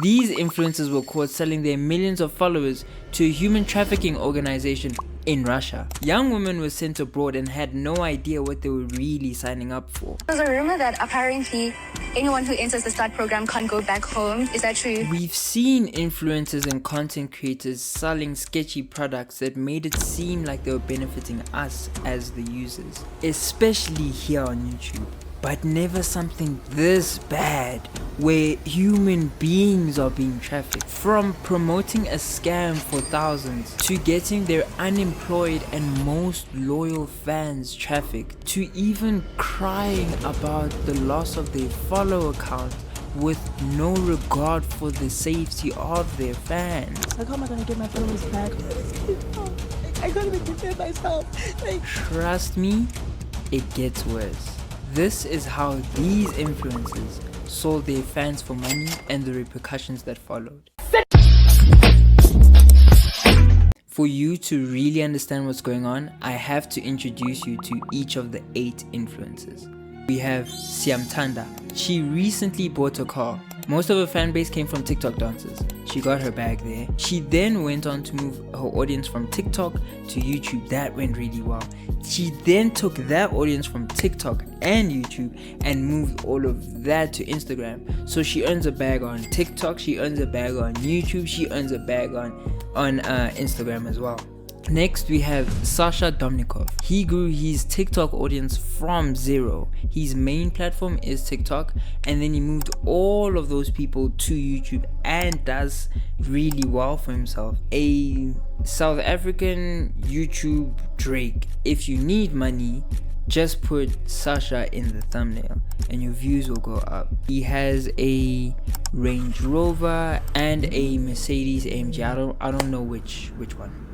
These influencers were caught selling their millions of followers to a human trafficking organization in Russia. Young women were sent abroad and had no idea what they were really signing up for. There's a rumor that apparently anyone who enters the START program can't go back home. Is that true? We've seen influencers and content creators selling sketchy products that made it seem like they were benefiting us as the users, especially here on YouTube. But never something this bad, where human beings are being trafficked. From promoting a scam for thousands, to getting their unemployed and most loyal fans trafficked, to even crying about the loss of their follow account with no regard for the safety of their fans. Like, how am I gonna get my followers back? I can't even defend myself. Trust me, it gets worse. This is how these influencers sold their fans for money and the repercussions that followed. For you to really understand what's going on, I have to introduce you to each of the 8 influencers. We have Siamtanda. She recently bought a car. Most of her fan base came from TikTok dancers. She got her bag there. She then went on to move her audience from TikTok to YouTube. That went really well. She then took that audience from TikTok and YouTube and moved all of that to Instagram. So she earns a bag on TikTok, she earns a bag on YouTube, she earns a bag on Instagram as well. Next we have Sasha Domnikov. He grew his TikTok audience from 0. His main platform is TikTok, and then he moved all of those people to YouTube and does really well for himself. A South African YouTube Drake. If you need money, just put Sasha in the thumbnail and your views will go up. He has a Range Rover and a Mercedes AMG. I don't know which one.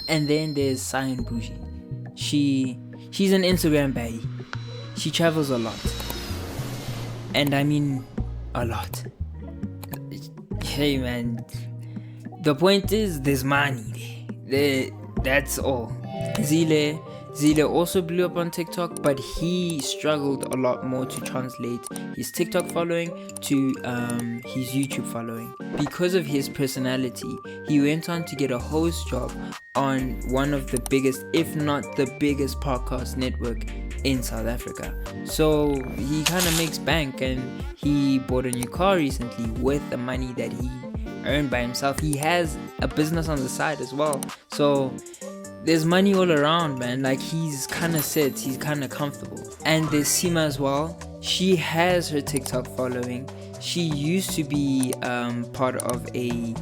And then there's Cyan Bougie. She's an Instagram baddie. She travels a lot. And I mean a lot. Hey man, the point is there's money there. That's all. Zile also blew up on TikTok, but he struggled a lot more to translate his TikTok following to his YouTube following. Because of his personality, he went on to get a host job on one of the biggest, if not the biggest, podcast network in South Africa. So he kind of makes bank, and he bought a new car recently with the money that he earned by himself. He has a business on the side as well. So there's money all around, man. Like, he's kind of set, he's kind of comfortable. And there's Sima as well. She has her TikTok following. She used to be part of a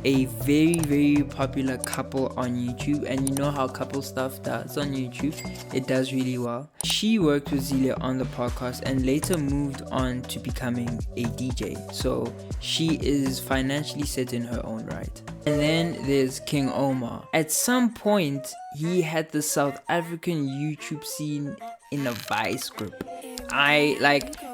very, very popular couple on YouTube, and you know how couple stuff does on YouTube, it does really well. She worked with Zelia on the podcast and later moved on to becoming a DJ, so she is financially set in her own right. And then there's King Omar. At some point he had the South African YouTube scene in a vice grip.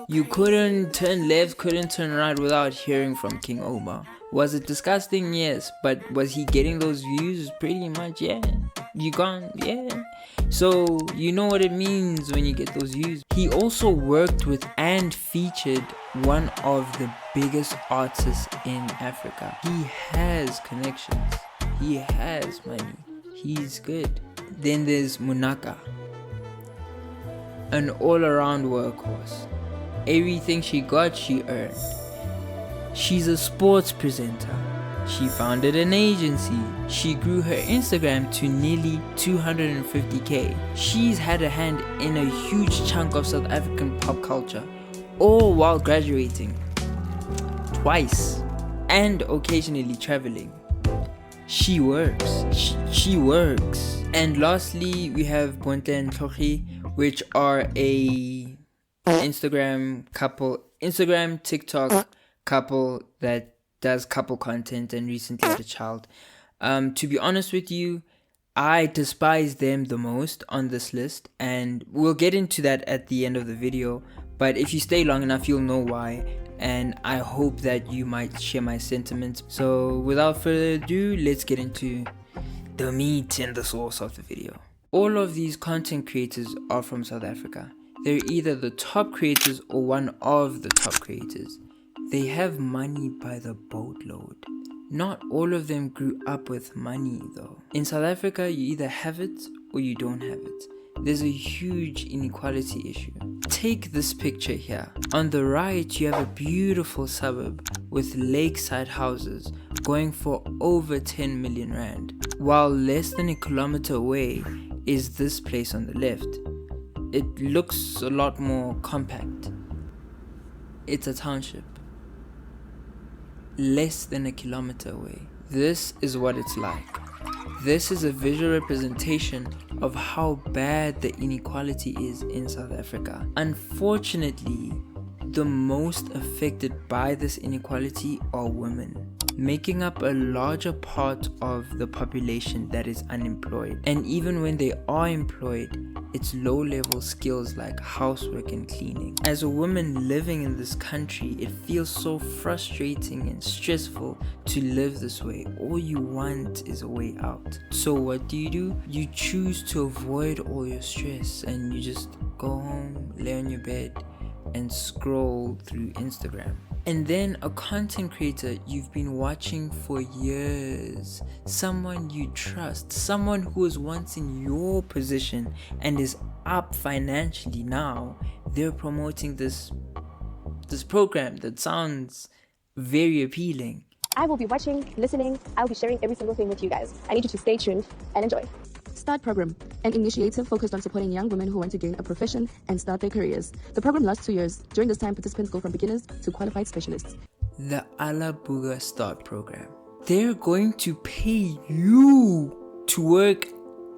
You couldn't turn left, couldn't turn right without hearing from King Omar. Was it disgusting? Yes. But was he getting those views? Pretty much, yeah. Yeah. So you know what it means when you get those views. He also worked with and featured one of the biggest artists in Africa. He has connections. He has money. He's good. Then there's Munaka, an all-around workhorse. Everything she got, she earned. She's a sports presenter. She founded an agency. She grew her Instagram to nearly 250k. She's had a hand in a huge chunk of South African pop culture, all while graduating twice and occasionally traveling. She works. She works. And lastly, we have Bonte and Tlhogi, which are a Instagram TikTok couple that does couple content and recently had a child. To be honest with you, I despise them the most on this list, and we'll get into that at the end of the video, but if you stay long enough you'll know why, and I hope that you might share my sentiments. So without further ado, let's get into the meat and the sauce of the video. All of these content creators are from South Africa. They're either the top creators or one of the top creators. They have money by the boatload. Not all of them grew up with money though. In South Africa, you either have it or you don't have it. There's a huge inequality issue. Take this picture here. On the right, you have a beautiful suburb with lakeside houses going for over 10 million rand, while less than a kilometer away is this place on the left. It looks a lot more compact. It's a township. Less than a kilometer away. This is what it's like. This is a visual representation of how bad the inequality is in South Africa. Unfortunately, the most affected by this inequality are women, making up a larger part of the population that is unemployed. And even when they are employed, it's low-level skills like housework and cleaning. As a woman living in this country, it feels so frustrating and stressful to live this way. All you want is a way out. So what do? You choose to avoid all your stress and you just go home, lay on your bed, and scroll through Instagram. And then a content creator you've been watching for years, someone you trust, someone who was once in your position and is up financially now, they're promoting this program that sounds very appealing. I will be watching, listening. I'll be sharing every single thing with you guys. I need you to stay tuned and enjoy. Start Program, an initiative focused on supporting young women who want to gain a profession and start their careers. The program lasts 2 years. During this time, participants go from beginners to qualified specialists. The Alabuga Start Program. They're going to pay you to work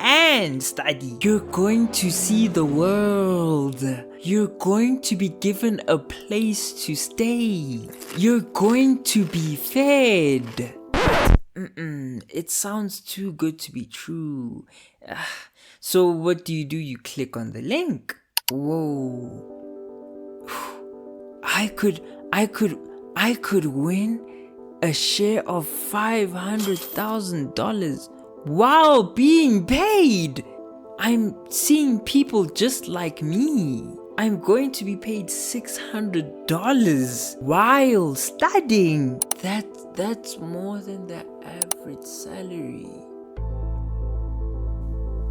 and study. You're going to see the world. You're going to be given a place to stay. You're going to be fed. It sounds too good to be true. So what do? You click on the link. Whoa. I could win a share of $500,000 while being paid. I'm seeing people just like me. I'm going to be paid $600 while studying. That's more than the average salary.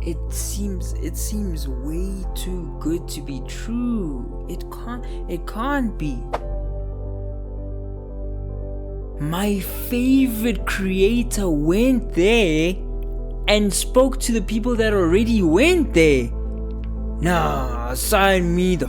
It seems way too good to be true. It can't be. My favorite creator went there and spoke to the people that already went there. Nah, sign me the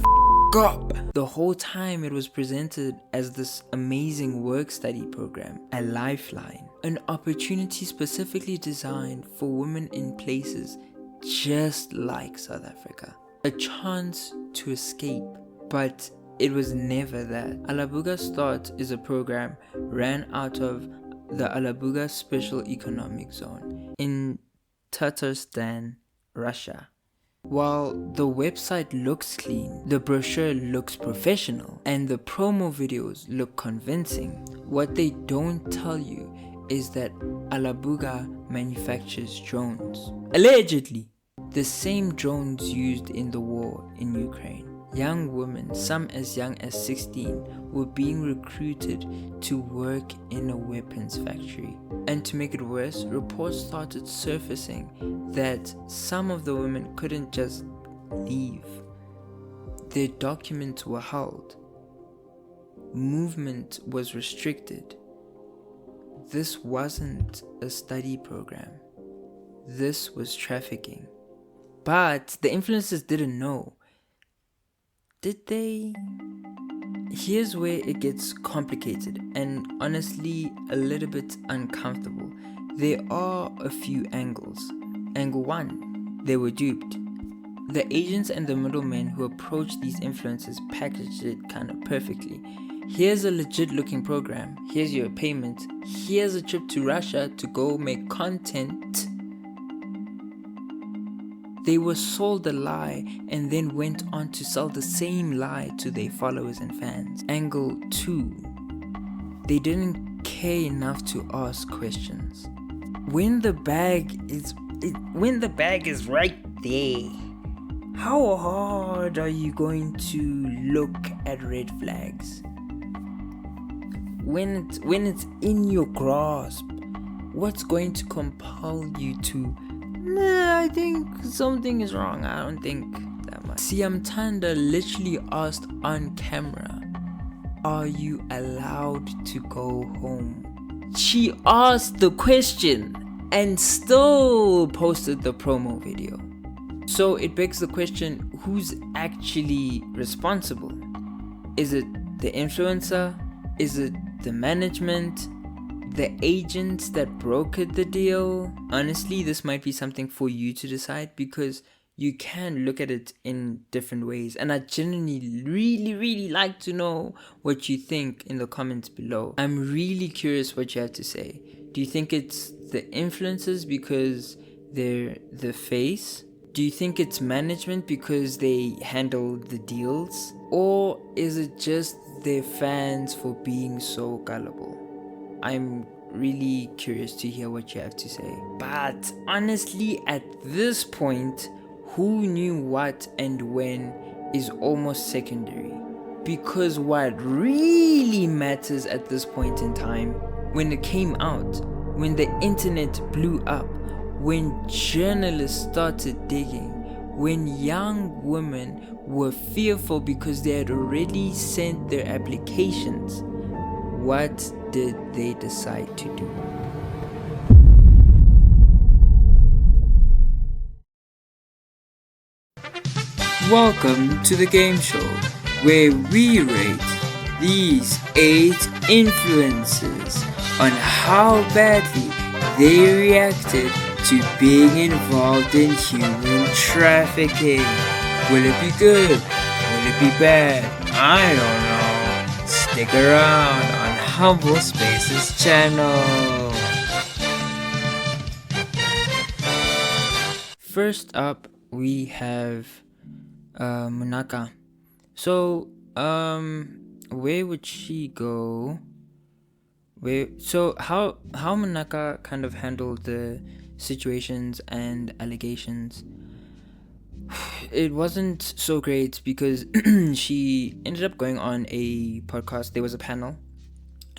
up. The whole time it was presented as this amazing work-study program, a lifeline, an opportunity specifically designed for women in places just like South Africa, a chance to escape. But it was never that. Alabuga Start is a program ran out of the Alabuga Special Economic Zone in Tatarstan, Russia. While the website looks clean, the brochure looks professional, and the promo videos look convincing, what they don't tell you is that Alabuga manufactures drones. Allegedly, the same drones used in the war in Ukraine. Young women, some as young as 16, were being recruited to work in a weapons factory. And to make it worse, reports started surfacing that some of the women couldn't just leave. Their documents were held. Movement was restricted. This wasn't a study program. This was trafficking. But the influencers didn't know. Did they? Here's where it gets complicated and honestly a little bit uncomfortable. There are a few angles. Angle 1, they were duped. The agents and the middlemen who approached these influencers packaged it kind of perfectly. Here's a legit looking program. Here's your payment. Here's a trip to Russia to go make content. They were sold a lie and then went on to sell the same lie to their followers and fans. Angle 2. They didn't care enough to ask questions. When the bag is right there, how hard are you going to look at red flags? When it's in your grasp, what's going to compel you to, I think something is wrong, I don't think that much. Siamtanda literally asked on camera, are you allowed to go home? She asked the question and still posted the promo video. So it begs the question, who's actually responsible? Is it the influencer? Is it the management? The agents that brokered the deal? Honestly, this might be something for you to decide, because you can look at it in different ways. And I genuinely really like to know what you think in the comments below. I'm really curious what you have to say. Do you think it's the influencers because they're the face? Do you think it's management because they handle the deals? Or is it just their fans for being so gullible? I'm really curious to hear what you have to say. But honestly, at this point, who knew what and when is almost secondary. Because what really matters at this point in time, when it came out, when the internet blew up, when journalists started digging, when young women were fearful because they had already sent their applications, what did they decide to do? Welcome to the game show, where we rate these 8 influencers on how badly they reacted to being involved in human trafficking. Will it be good? Will it be bad? I don't know. Stick around on Humble Spaces channel. First up, we have Munaka. So, where would she go? How Munaka kind of handled the situations and allegations, it wasn't so great, because she ended up going on a podcast. There was a panel,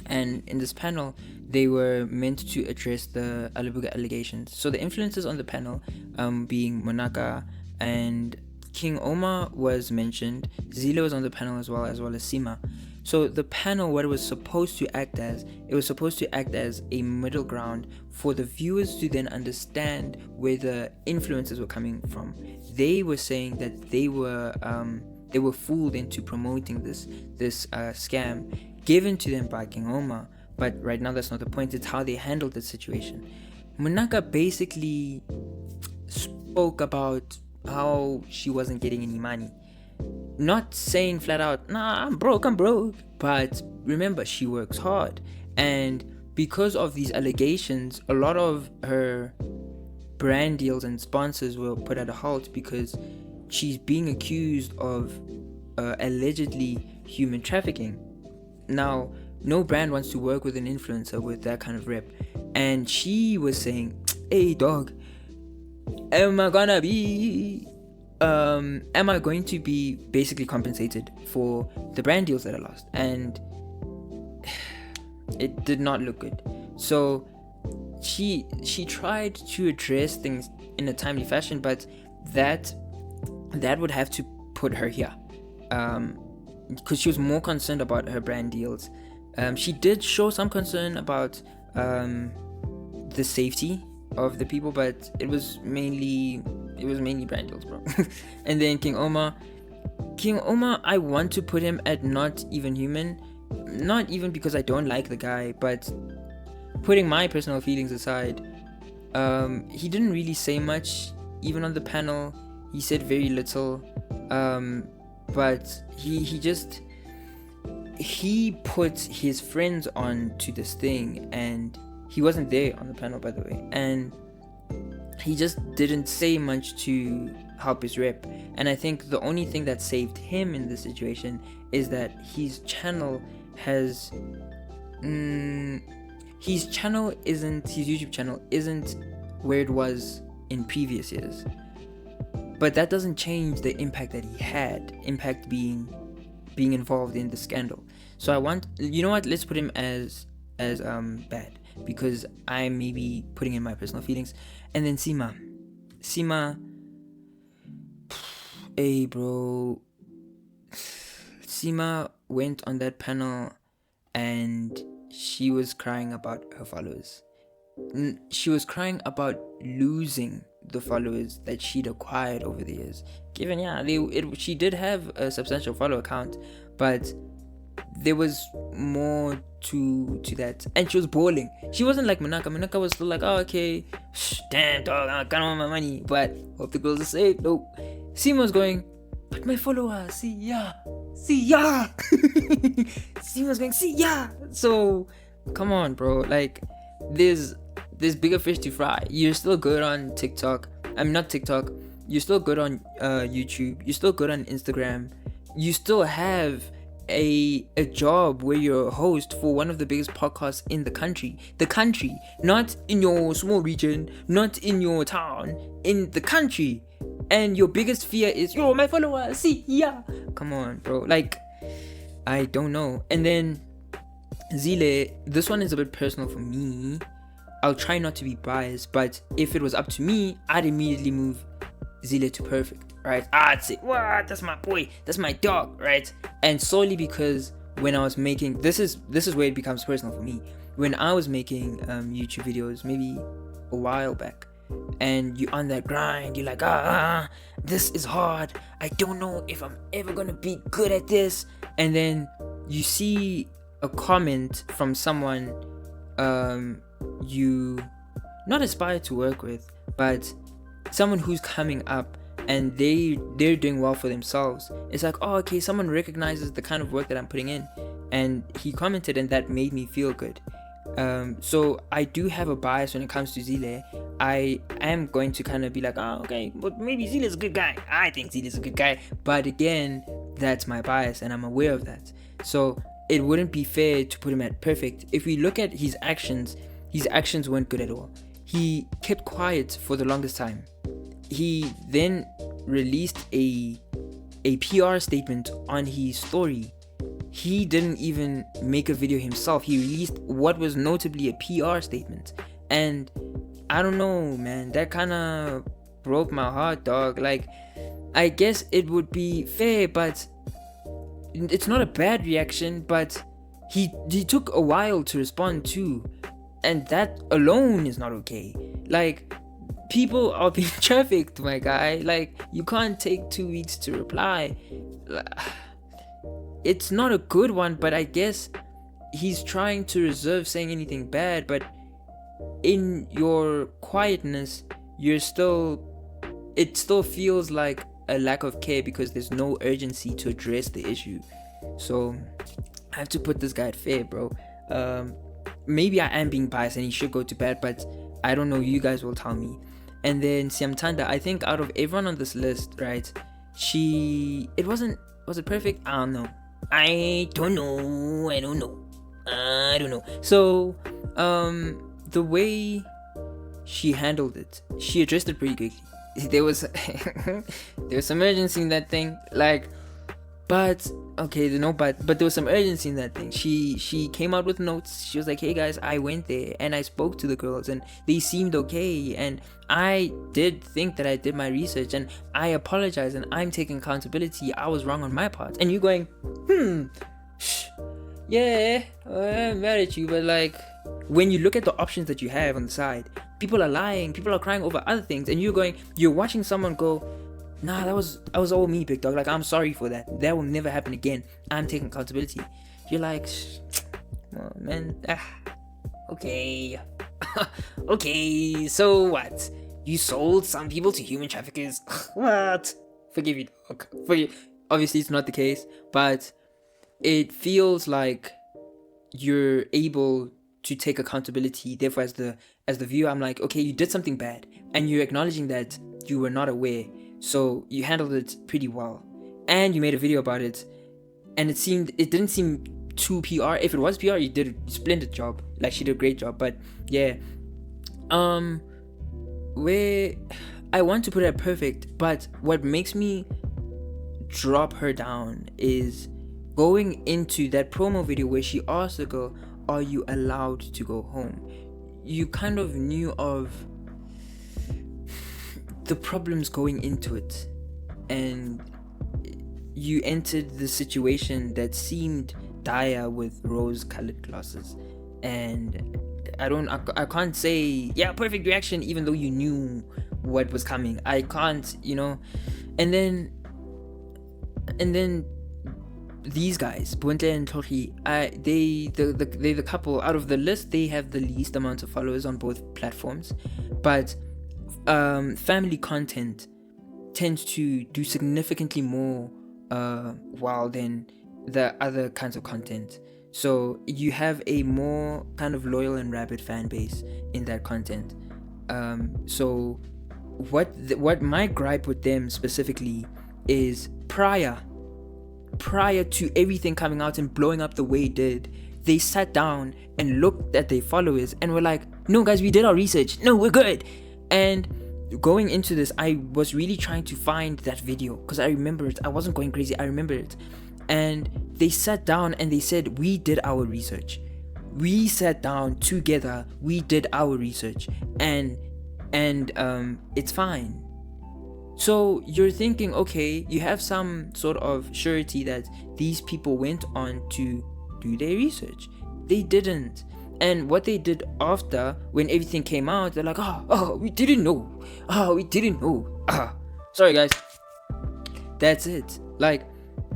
and in this panel they were meant to address the Alibuga allegations. So the influencers on the panel, being Monaka and King Omar was mentioned, Zila was on the panel as well as Sima. So the panel, what it was supposed to act as, it was supposed to act as a middle ground for the viewers to then understand where the influencers were coming from. They were saying that they were fooled into promoting this scam given to them by King Omar. But right now that's not the point, it's how they handled the situation. Munaka basically spoke about how she wasn't getting any money. Not saying flat out, nah, I'm broke, but remember, she works hard, and because of these allegations, a lot of her brand deals and sponsors were put at a halt, because she's being accused of allegedly human trafficking. Now, no brand wants to work with an influencer with that kind of rep, and she was saying, hey dog, am I going to be basically compensated for the brand deals that I lost? And it did not look good. So she tried to address things in a timely fashion, but that would have to put her here, because she was more concerned about her brand deals. She did show some concern about the safety of the people, but it was mainly brand deals, bro. And then King Omar, I want to put him at not even human, not even because I don't like the guy, but putting my personal feelings aside, he didn't really say much. Even on the panel, he said very little, but he put his friends on to this thing, and he wasn't there on the panel, by the way, and he just didn't say much to help his rep. And I think the only thing that saved him in this situation is that his YouTube channel isn't where it was in previous years. but that doesn't change the impact that he had. Impact being involved in the scandal. So I want, you know what? Let's put him as bad, because I'm maybe putting in my personal feelings. And then Sima, hey bro, Sima went on that panel and she was crying about her followers. She was crying about losing the followers that she'd acquired over the years. Given, she did have a substantial follow account, but there was more to that. And she was bawling. She wasn't like Manaka. Manaka was still like, oh, okay, damn dog, I got all my money, but hope the girls are safe. Nope. Sima was going, but my followers, see ya. Sima was going, see ya. So come on, bro. Like, there's bigger fish to fry. You're still good on TikTok. I'm not TikTok. You're still good on YouTube. You're still good on Instagram. You still have a job where you're a host for one of the biggest podcasts in the country. The country, not in your small region, not in your town, in the country. And your biggest fear is, yo, my followers, see, yeah. Come on, bro. Like, I don't know. And then Zile, this one is a bit personal for me. I'll try not to be biased, but if it was up to me, I'd immediately move Zile to perfect, right? I'd say, what? That's my boy. That's my dog, right? And solely because when I was making, this is where it becomes personal for me. When I was making YouTube videos, maybe a while back, and you're on that grind, you're like, this is hard. I don't know if I'm ever gonna be good at this. And then you see a comment from someone you not aspire to work with, but someone who's coming up and they're doing well for themselves. It's like, oh, okay, someone recognizes the kind of work that I'm putting in, and he commented, and that made me feel good. So I do have a bias when it comes to Zile. I am going to kind of be like, oh, okay, but maybe Zile's a good guy. I think Zile's a good guy, but again, that's my bias, and I'm aware of that. So it wouldn't be fair to put him at perfect. If we look at his actions weren't good at all. He kept quiet for the longest time. He then released a PR statement on his story. He didn't even make a video himself. He released what was notably a PR statement. And I don't know, man, that kind of broke my heart, dog. Like, I guess it would be fair, but it's not a bad reaction, but he took a while to respond too. And that alone is not okay. Like, people are being trafficked, my guy. Like, you can't take 2 weeks to reply. It's not a good one, but I guess he's trying to reserve saying anything bad. But in your quietness, it still feels like a lack of care, because there's no urgency to address the issue. So I have to put this guy at fair, bro. Maybe I am being biased and he should go to bed, but I don't know. You guys will tell me. And then Siamtanda, I think out of everyone on this list, right, was it perfect? I don't know. I don't know. So the way she handled it, she addressed it pretty quickly. There was some urgency in that thing, like, but there was some urgency in that thing. She came out with notes. She was like, hey guys, I went there and I spoke to the girls and they seemed okay, and I did think that I did my research, and I apologize, and I'm taking accountability. I was wrong on my part. And you going, yeah, I'm mad at you, but like, when you look at the options that you have on the side, people are lying, people are crying over other things, and you're watching someone go, nah, that was all me, big dog. Like, I'm sorry for that. That will never happen again. I'm taking accountability. You're like, well, man, okay. Okay, so what? You sold some people to human traffickers? What? Forgive you, dog. Obviously, it's not the case, but it feels like you're able to take accountability. Therefore, as the viewer, I'm like, okay, you did something bad, and you're acknowledging that you were not aware. So you handled it pretty well, and you made a video about it, and it didn't seem too PR. If it was PR, you did a splendid job. Like, she did a great job. But yeah, where I want to put her perfect, but what makes me drop her down is going into that promo video where she asked the girl, are you allowed to go home? You kind of knew of the problems going into it, and you entered the situation that seemed dire with rose-colored glasses. And I can't say perfect reaction even though you knew what was coming. I can't, and then these guys, Bunte and Tori, they're the couple out of the list. They have the least amount of followers on both platforms, but family content tends to do significantly more than the other kinds of content. So you have a more kind of loyal and rabid fan base in that content. So what my gripe with them specifically is prior to everything coming out and blowing up the way it did, they sat down and looked at their followers and were like, no guys, we did our research, no, we're good. And going into this, I was really trying to find that video because I remember it. I wasn't going crazy, I remember it. And they sat down and they said, we did our research. We sat down together, we did our research, and it's fine. So you're thinking, okay, you have some sort of surety that these people went on to do their research. They didn't. And what they did after, when everything came out, they're like, we didn't know. Sorry guys. That's it. Like,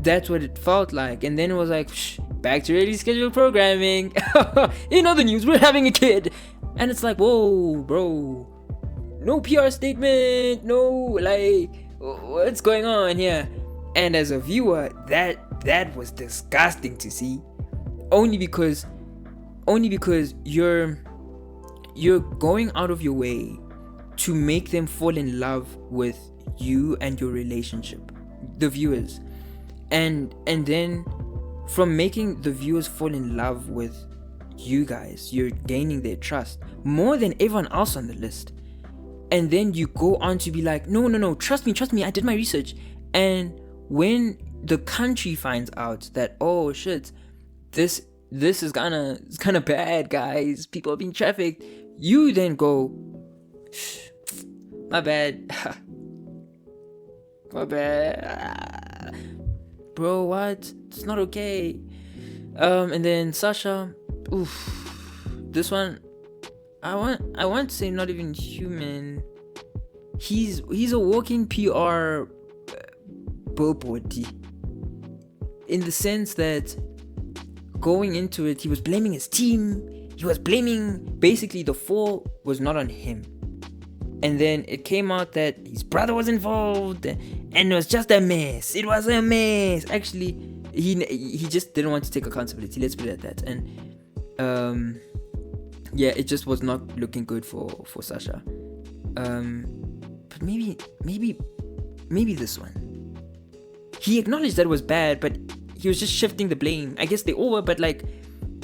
that's what it felt like. And then it was like, back to regularly scheduled programming. In other news, we're having a kid. And it's like, whoa, bro. No PR statement. No, like, what's going on here? And as a viewer, that was disgusting to see. Only because you're going out of your way to make them fall in love with you and your relationship, the viewers. And then from making the viewers fall in love with you guys, you're gaining their trust more than everyone else on the list. And then you go on to be like, no, trust me, I did my research. And when the country finds out that, oh shit, this is kind of bad, guys, people are being trafficked, you then go, my bad. My bad. Bro, what? It's not okay. And then Sasha, this one, I want to say not even human. He's a walking PR billboard, in the sense that going into it, he was blaming his team. He was blaming, basically the fall was not on him. And then it came out that his brother was involved, and it was just a mess. It was a mess. Actually, he just didn't want to take accountability. Let's put it at that. And it just was not looking good for Sasha. But maybe this one. He acknowledged that it was bad, but he was just shifting the blame. I guess they all were, but like,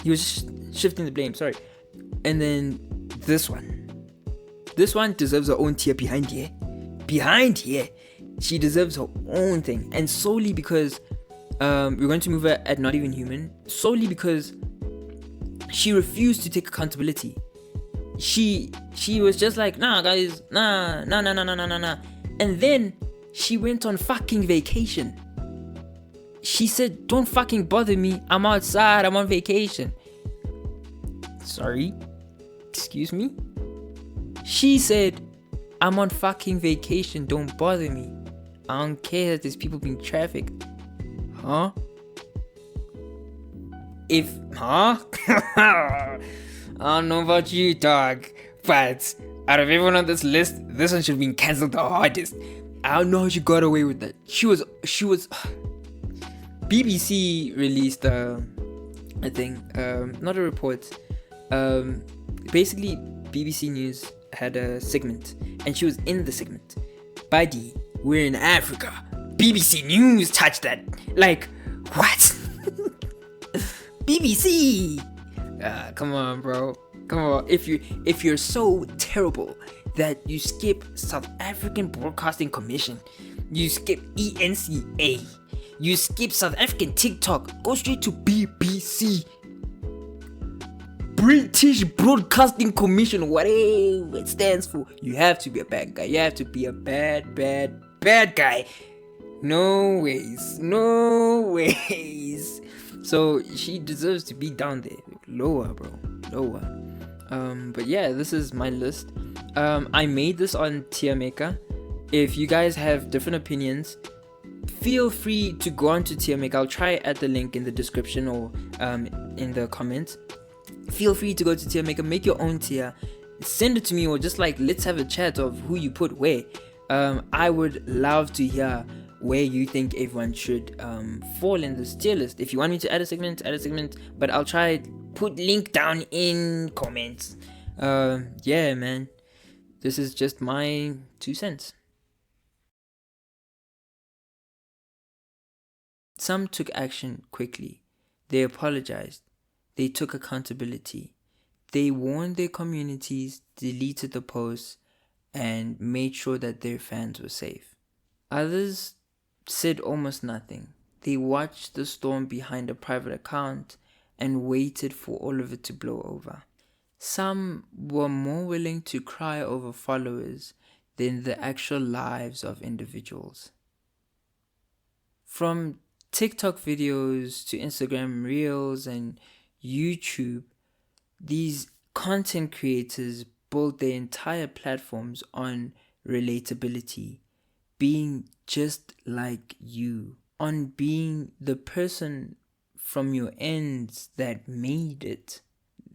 he was just shifting the blame. Sorry. And then this one. This one deserves her own tier behind here. Behind here. She deserves her own thing. And solely because we're going to move her at Not Even Human. Solely because she refused to take accountability. She was just like, nah guys, nah. And then she went on fucking vacation. She said, don't fucking bother me. I'm outside. I'm on vacation. Sorry. Excuse me? She said, I'm on fucking vacation. Don't bother me. I don't care that there's people being trafficked. Huh? I don't know about you, dog, but out of everyone on this list, this one should have been cancelled the hardest. I don't know how she got away with that. She was BBC released a thing, not a report. Basically BBC News had a segment, and she was in the segment. Buddy, we're in Africa. BBC News touched that. Like, what? BBC. Come on, bro. Come on. If you're so terrible that you skip South African Broadcasting Commission, you skip ENCA, you skip South African TikTok, go straight to BBC, British Broadcasting Commission, whatever it stands for. You have to be a bad guy. You have to be a bad guy. No ways. So she deserves to be down there. Lower, bro. Lower. But yeah, this is my list. I made this on Tier Maker. If you guys have different opinions, feel free to go on to Tier Maker. I'll try add the link in the description or in the comments. Feel free to go to Tier Maker, make your own tier, send it to me, or just like let's have a chat of who you put where. I would love to hear where you think everyone should fall in this tier list. If you want me to add a segment, but I'll try put link down in comments. Yeah, man, this is just my 2 cents. Some took action quickly. They apologized. They took accountability. They warned their communities, deleted the posts, and made sure that their fans were safe. Others said almost nothing. They watched the storm behind a private account and waited for all of it to blow over. Some were more willing to cry over followers than the actual lives of individuals. From TikTok videos to Instagram Reels and YouTube, these content creators built their entire platforms on relatability, being just like you, on being the person from your ends that made it.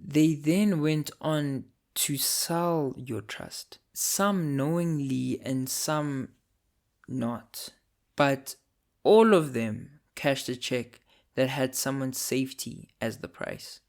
They then went on to sell your trust, some knowingly and some not, but all of them cashed a check that had someone's safety as the price.